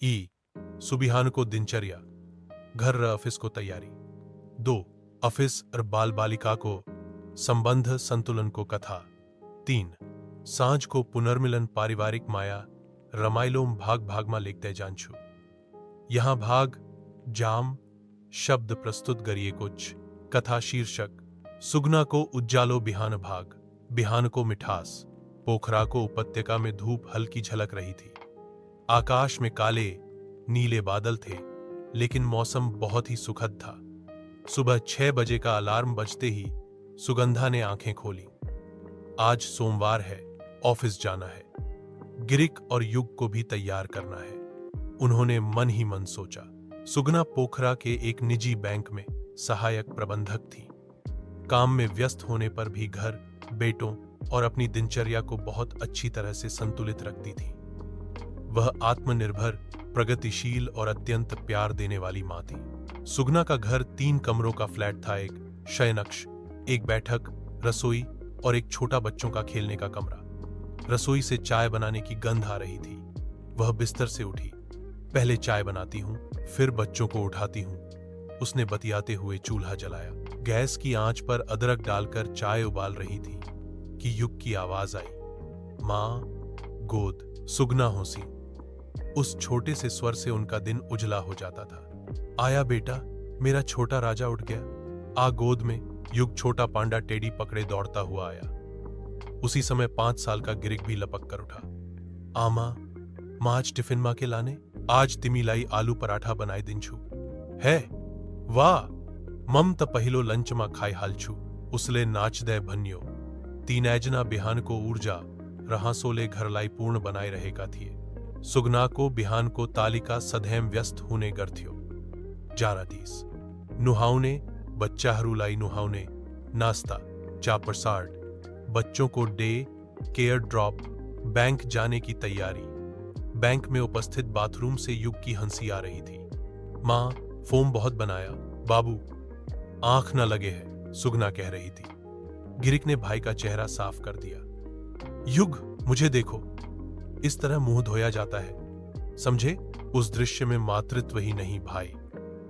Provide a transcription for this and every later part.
ई सुबिहान को दिनचर्या, घर र ऑफिस को तैयारी। 2 ऑफिस और बाल बालिका को संबंध संतुलन को कथा। 3 सांझ को पुनर्मिलन पारिवारिक माया रमाइलोम भाग भागमा लिखते जांचू। यहां भाग जाम शब्द प्रस्तुत करिए कुछ। कथा शीर्षक सुगना को उज्जालो बिहान भाग, बिहान को मिठास। पोखरा को उपत्यका में धूप हल्की झलक रही थी। आकाश में काले नीले बादल थे, लेकिन मौसम बहुत ही सुखद था। सुबह 6 बजे का अलार्म बजते ही सुगंधा ने आंखें खोली। आज सोमवार है, ऑफिस जाना है, गिरिक और युग को भी तैयार करना है, उन्होंने मन ही मन सोचा। सुगना पोखरा के एक निजी बैंक में सहायक प्रबंधक थी। काम में व्यस्त होने पर भी घर, बेटों और अपनी दिनचर्या को बहुत अच्छी तरह से संतुलित रखती थी। वह आत्मनिर्भर, प्रगतिशील और अत्यंत प्यार देने वाली मां थी। सुगना का घर 3 कमरों का फ्लैट था। एक शयनकक्ष, एक बैठक, रसोई और एक छोटा बच्चों का खेलने का कमरा। रसोई से चाय बनाने की गंध आ रही थी। वह बिस्तर से उठी। पहले चाय बनाती हूं, फिर बच्चों को उठाती हूं, उसने बतियाते हुए चूल्हा जलाया। गैस की आंच पर अदरक डालकर चाय उबाल रही थी कि युग की आवाज आई, मां, गोद। सुगना हंसी। उस छोटे से स्वर से उनका दिन उजला हो जाता था। आया बेटा, मेरा छोटा राजा उठ गया, आ गोद में। युग छोटा पांडा टेडी पकड़े दौड़ता हुआ आया। उसी समय 5 साल का गिरिक भी लपक कर उठा। आमा, मां आज टिफिन मां के लाने, आज तिमी लाई आलू पराठा बनाए दिन छू है। वाह, मम त पहिलो लंच मां खाई हाल छू, उसले नाच दे भन्यो। तीनैजना बिहान को ऊर्जा रहासोले घर लाई पूर्ण बनाए रहेगा थिए। सुगना को बिहान को तालिका सधैम व्यस्त होने गर्थ्यो। जारादीस नुहाउने, बच्चा हरूलाई नुहाउने, नास्ता, चा प्रसाद, बच्चों को डे केयर ड्रॉप, बैंक जाने की तैयारी। बैंक में उपस्थित बाथरूम से युग की हंसी आ रही थी। मां, फोम बहुत बनाया, बाबू आंख न लगे है, सुगना कह रही थी। गिरिक ने भाई का चेहरा साफ कर दिया। युग, मुझे देखो, इस तरह मुंह धोया जाता है, समझे? उस दृश्य में मातृत्व ही नहीं, भाई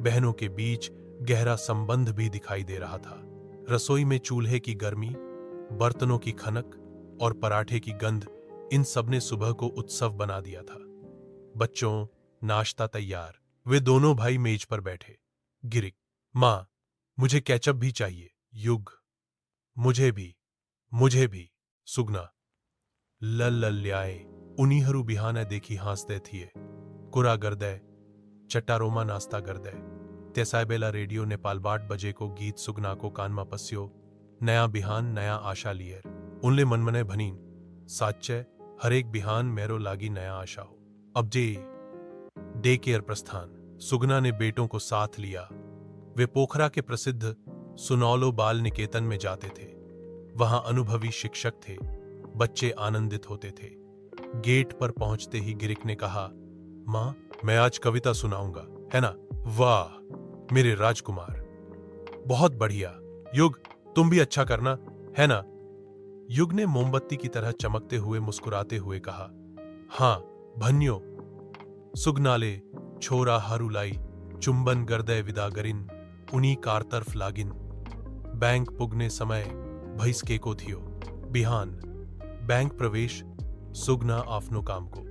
बहनों के बीच गहरा संबंध भी दिखाई दे रहा था। रसोई में चूल्हे की गर्मी, बर्तनों की खनक और पराठे की गंध, इन सब ने सुबह को उत्सव बना दिया था। बच्चों, नाश्ता तैयार। वे दोनों भाई मेज पर बैठे। गिरिक, मां, मुझे केचप भी चाहिए। युग, मुझे भी। सुगना, लल्ल्याए, उनीहरू बिहाने देखी हांसदे थिए। कुरा गर्दे, चट्टारोमा नास्ता गर्दे। तेसायबेला रेडियो नेपाल 8 बजे को गीत सुगना को कानमा पस्यो। नया बिहान, नया आशा लिएर। उनले मनमने भनीन, साच्चे हरेक बिहान मेरो लागी नया आशा हो। अब डे केयर प्रस्थान। सुगना ने बेटों को साथ लिया। वे पोखरा के प्रसिद्ध सुनौलो बाल निकेतन में जाते थे। वहां अनुभवी शिक्षक थे, बच्चे आनंदित होते थे। गेट पर पहुंचते ही गिरिक ने कहा, मां, मैं आज कविता सुनाऊंगा, है ना? वाह मेरे राजकुमार, बहुत बढ़िया। युग, तुम भी अच्छा करना, है ना? युग ने मोमबत्ती की तरह चमकते हुए मुस्कुराते हुए कहा, हां भन्यो। सुगनाले छोरा हारुलाई चुंबन गर्दय विदा गरिन, उनी कार तरफ लागिन। बैंक पुगने समय भैंस के को थियो। बिहान बैंक प्रवेश। सुगना आफ्नो काम को